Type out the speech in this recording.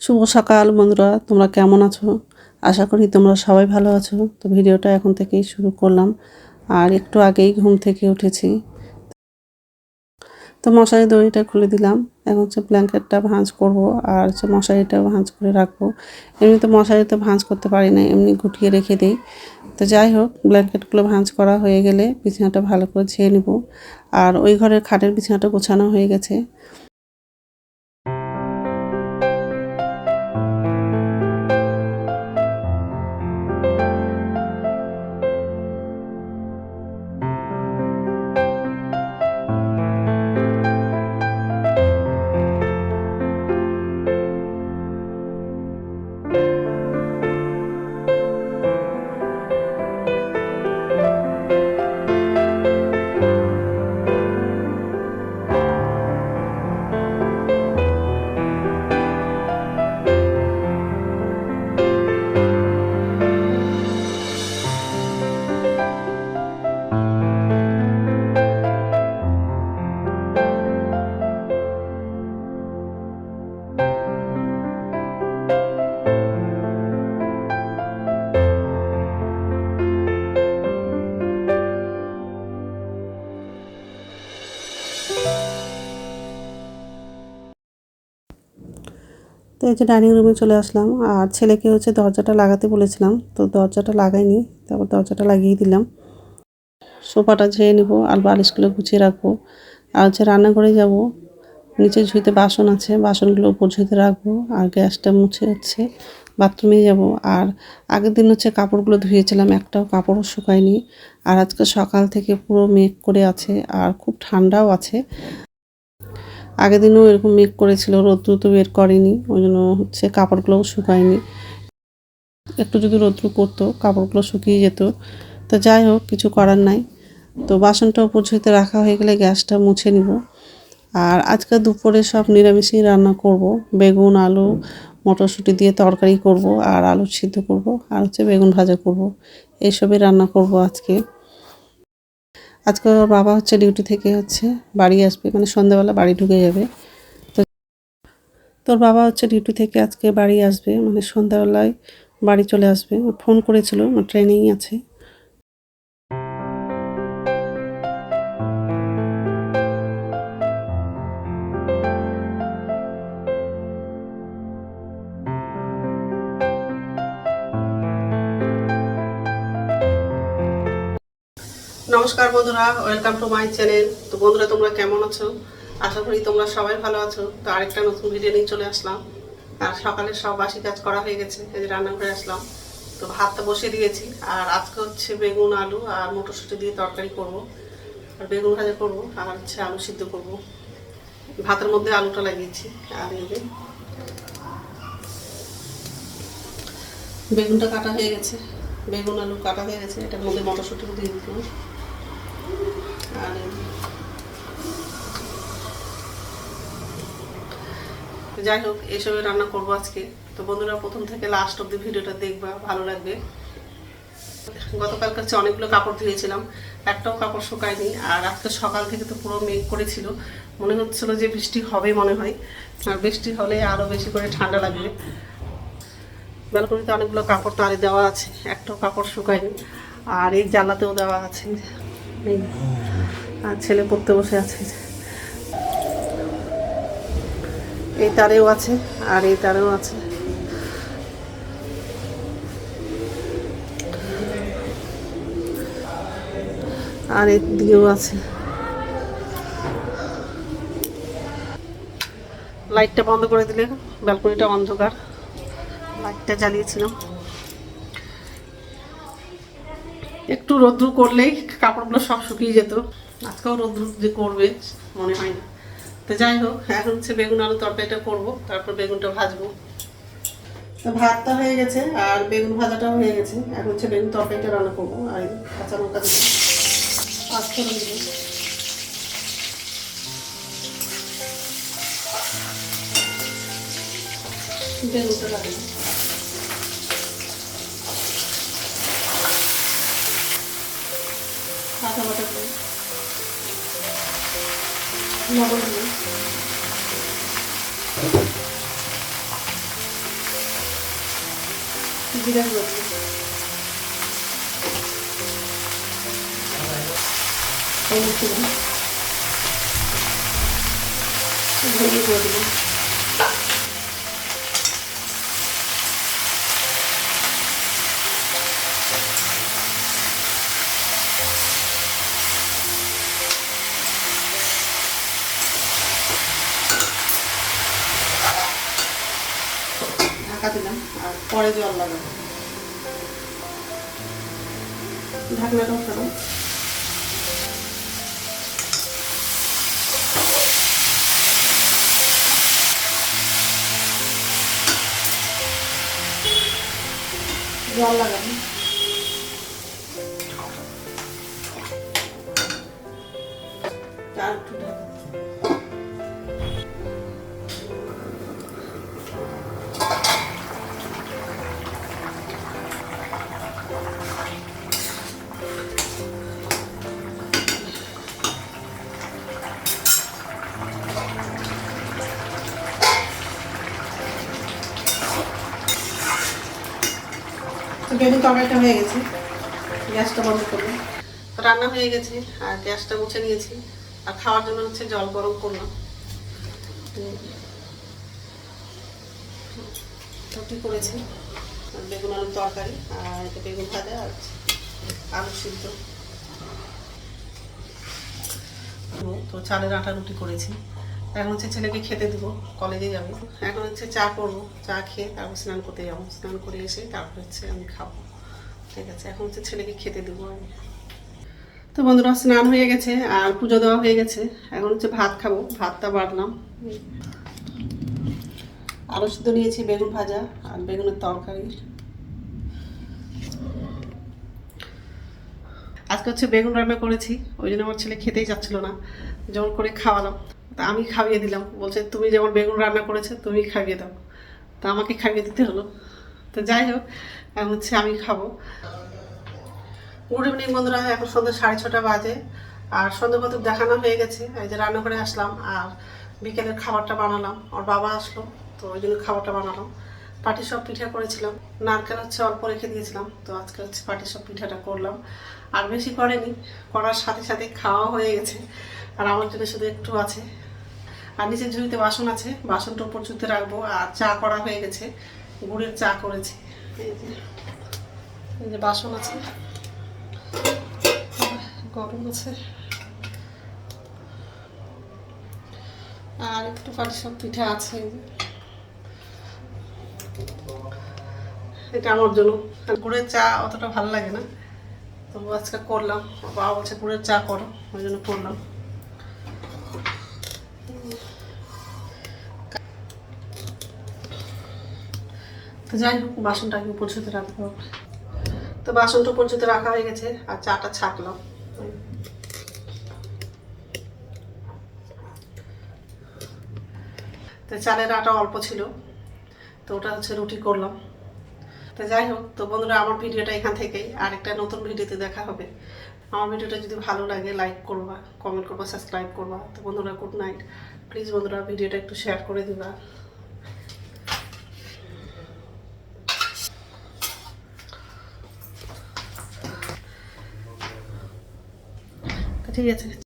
শুভ সকাল বন্ধুরা, তোমরা কেমন আছো? আশা করি তোমরা সবাই ভালো আছো। তো ভিডিওটা এখন থেকেই শুরু করলাম, আর একটু আগেই ঘুম থেকে উঠেছি। তো মশারি দড়িটা খুলে দিলাম। এখন হচ্ছে ব্ল্যাঙ্কেটটা ভাঁজ করব, আর হচ্ছে মশারিটা ভাঁজ করে রাখবো। এমনি তো মশারিতে ভাঁজ করতে পারি না, এমনি গুটিয়ে রেখে দিই। তো যাই হোক, ব্ল্যাঙ্কেটগুলো ভাঁজ করা হয়ে গেলে বিছানাটা ভালো করে ঝেড়ে নেব। আর ওই ঘরের খাটের বিছানাটা গোছানো হয়ে গেছে। তো এই যে ডাইনিং রুমে চলে আসলাম, আর ছেলেকে হচ্ছে দরজাটা লাগাতে বলেছিলাম, তো দরজাটা লাগাইনি, তারপর দরজাটা লাগিয়ে দিলাম। সোফাটা ঝেড়ে নিব, আর বালিশগুলো গুছিয়ে রাখবো। আর হচ্ছে রান্নাঘরে যাব, নিচে ঝুঁইতে বাসন আছে, বাসনগুলো উপর ঝুঁইতে রাখবো। আর গ্যাসটা মুছে হচ্ছে বাথরুমে যাব। আর আগের দিন হচ্ছে কাপড়গুলো ধুয়েছিলাম, একটাও কাপড়ও শুকায়নি। আর আজকে সকাল থেকে পুরো মেঘ করে আছে, আর খুব ঠান্ডাও আছে। আগের দিনও এরকম মেঘ করেছিল, রৌদ্র তো বের করেনি, ওই জন্য হচ্ছে কাপড়গুলোও শুকায়নি। একটু যদি রৌদ্র করতো কাপড়গুলো শুকিয়ে যেত। তো যাই হোক, কিছু করার নাই। তো বাসনটা উপর ঝুঁইতে রাখা হয়ে গেলে গ্যাসটা মুছে নিব। আর আজকে দুপুরে সব নিরামিষই রান্না করব। বেগুন, আলু, মটরশুঁটি দিয়ে তরকারি করব, আর আলু সিদ্ধ করব, আর হচ্ছে বেগুন ভাজা করব। এইসবই রান্না করব আজকে। আজকে ওর বাবা হচ্ছে ডিউটি থেকে হচ্ছে বাড়ি আসবে, মানে সন্ধ্যাবেলা বাড়ি ঢুকে যাবে। তো তোর বাবা হচ্ছে ডিউটি থেকে আজকে বাড়ি আসবে, মানে সন্ধ্যাবেলায় বাড়ি চলে আসবে। ফোন করেছিল, ট্রেনেই আছে। নমস্কার বন্ধুরা, ওয়েলকাম টু মাই চ্যানেল। তো বন্ধুরা, তোমরা কেমন আছো? আশা করি তোমরা সবাই ভালো আছো। তো আরেকটা নতুন ভিডিও নিয়ে চলে আসলাম। আর সকালে সব বাসি কাজ করা হয়ে গেছে, এই যে রান্না করে আসলাম। তো ভাতটা বসিয়ে দিয়েছি, আর আজকে হচ্ছে বেগুন, আলু আর মটরশুঁটি দিয়ে তরকারি করব, আর বেগুন ভাজা করব, আর হচ্ছে আলু সিদ্ধ করব। ভাতের মধ্যে আলুটা লাগিয়েছি। আর এই যে বেগুনটা কাটা হয়ে গেছে, বেগুন আলু কাটা হয়ে গেছে, এটার মধ্যে মটরশুঁটি দিয়ে দিলাম। আর যাই হোক, এসবে রান্না করবো আজকে। তো বন্ধুরা, প্রথম থেকে লাস্ট অব্দি ভিডিওটা দেখবা, ভালো লাগবে। গতকাল কাছে অনেকগুলো কাপড় ধুয়েছিলাম, একটাও কাপড় শুকায়নি। আর আজকে সকাল থেকে তো পুরো মেঘ করেছিল, মনে হচ্ছিল যে বৃষ্টি হবে মনে হয়। আর বৃষ্টি হলে আরও বেশি করে ঠান্ডা লাগবে। ব্যালকনিতে অনেকগুলো কাপড় তারে দেওয়া আছে, একটাও কাপড় শুকায়নি। আর এই জানলাতেও দেওয়া আছে। আর ছেলে পড়তে বসে আছে, এই তারেও আছে, আর এই তারেও আছে। আর এর দিকেও আছে। লাইটটা বন্ধ করে দিলে ব্যালকনিটা অন্ধকার, লাইটটা জ্বালিয়েছিলাম। একটু রোদ্রু করলেই কাপড়গুলো সব শুকিয়ে যেত। আজকেও রোদ্রু যে করবে মনে হয় না। তো যাই হোক, এখন হচ্ছে বেগুন আলু তরকারিটা করবো, তারপর বেগুনটা ভাজবো। তো ভাতটা হয়ে গেছে, আর বেগুন ভাজাটাও হয়ে গেছে। এখন হচ্ছে বেগুন তরকারিটা রান্না করবো। আর কাঁচা লঙ্কা দিব, পাঁচ ফোড়ন দিব, বেগুনটা লাগাবো। আদা বাটা দিব, লবণ দিব, জিরা গুঁড়ো দিই, হলুদ দিলাম, ধনিয়া গুঁড়ো দিলাম, ঢাকা দিলাম আর পরে জল লাগাবো। ঢাকনাটা উঠালাম, জল লাগাবো, আর একটু ঢাকা। বেগুন তরকারিটা হয়ে গেছে, গ্যাসটা বন্ধ করবো। রান্না হয়ে গেছে আর গ্যাসটা মুছে নিয়েছি। আর খাওয়ার জন্য হচ্ছে জল গরম করলাম। রুটি করেছি, বেগুন আলুর তরকারি, আর এটা বেগুন ভাজা আর আলু সিদ্ধ। তো চালের আটা রুটি করেছি। এখন হচ্ছে ছেলেকে খেতে দেবো, কলেজে যাবে। এখন হচ্ছে চা করবো, চা খেয়ে তারপর স্নান করতে যাবো। স্নান করে এসে তারপর হচ্ছে আমি খাবো। ঠিক আছে, এখন হচ্ছে ছেলেকে খেতে দেবো আমি। তো বন্ধুরা, স্নান হয়ে গেছে আর পুজো দেওয়া হয়ে গেছে। এখন হচ্ছে ভাত খাবো, ভাতটা বাড়লাম। আলু সিদ্ধ নিয়েছি, বেগুন ভাজা আর বেগুনের তরকারি। আজকে হচ্ছে বেগুন রান্না করেছি, ওই জন্য আমার ছেলে খেতেই যাচ্ছিল না, জোর করে খাওয়ালাম। তা আমি খাইয়ে দিলাম, বলছে তুমি যেমন বেগুন রান্না করেছো তুমি খাইয়ে দাও। তা আমাকে খাইয়ে দিতে হলো। তো যাই হোক, এখন হচ্ছে আমি খাবো। গুড ইভিনিং বন্ধুরা, এখন সন্ধ্যা 6:30 বাজে আর সন্ধ্যাপত্র দেখানো হয়ে গেছে। এই যে রান্না করে আসলাম আর বিকেলের খাবারটা বানালাম। ওর বাবা আসলো, তো ওই জন্য খাবারটা বানালাম। পাটি সব পিঠা করেছিলাম, নারকেল হচ্ছে অল্প রেখে দিয়েছিলাম। তো আজকে হচ্ছে পাটি সব পিঠাটা করলাম, আর বেশি করেনি, করার সাথে সাথে খাওয়া হয়ে গেছে। আর আমার জন্য শুধু একটু আছে। আর নিচে ঝুড়িতে বাসন আছে, বাসনটা উপর ঝুড়িতে রাখবো। আর চা করা হয়ে গেছে, গুড়ের চা করেছি। এই যে বাসন আছে, গরম আছে। আর একটু পাটি সব পিঠা আছে, এটা আমার জন্য। গুড়ের চা অতটা ভালো লাগে না, তবু আজকে করলাম। বাবা বলছে গুড়ের চা করো, ওই জন্য করলাম। তো যাই হোক, বাসনটাকে উপর ছুতে রাখবো। তো বাসনটা উপর ছুতে রাখা হয়ে গেছে আর চাটা ছাকলাম। তো চালের আটা অল্প ছিল, তো ওটা হচ্ছে রুটি করলাম। তো যাই হোক, তো বন্ধুরা, আমার ভিডিওটা এখান থেকেই। আর একটা নতুন ভিডিওতে দেখা হবে। আমার ভিডিওটা যদি ভালো লাগে লাইক করবা, কমেন্ট করবা, সাবস্ক্রাইব করবা। তো বন্ধুরা, গুড নাইট। প্লিজ বন্ধুরা, ভিডিওটা একটু শেয়ার করে দিবা। ঠিক আছে।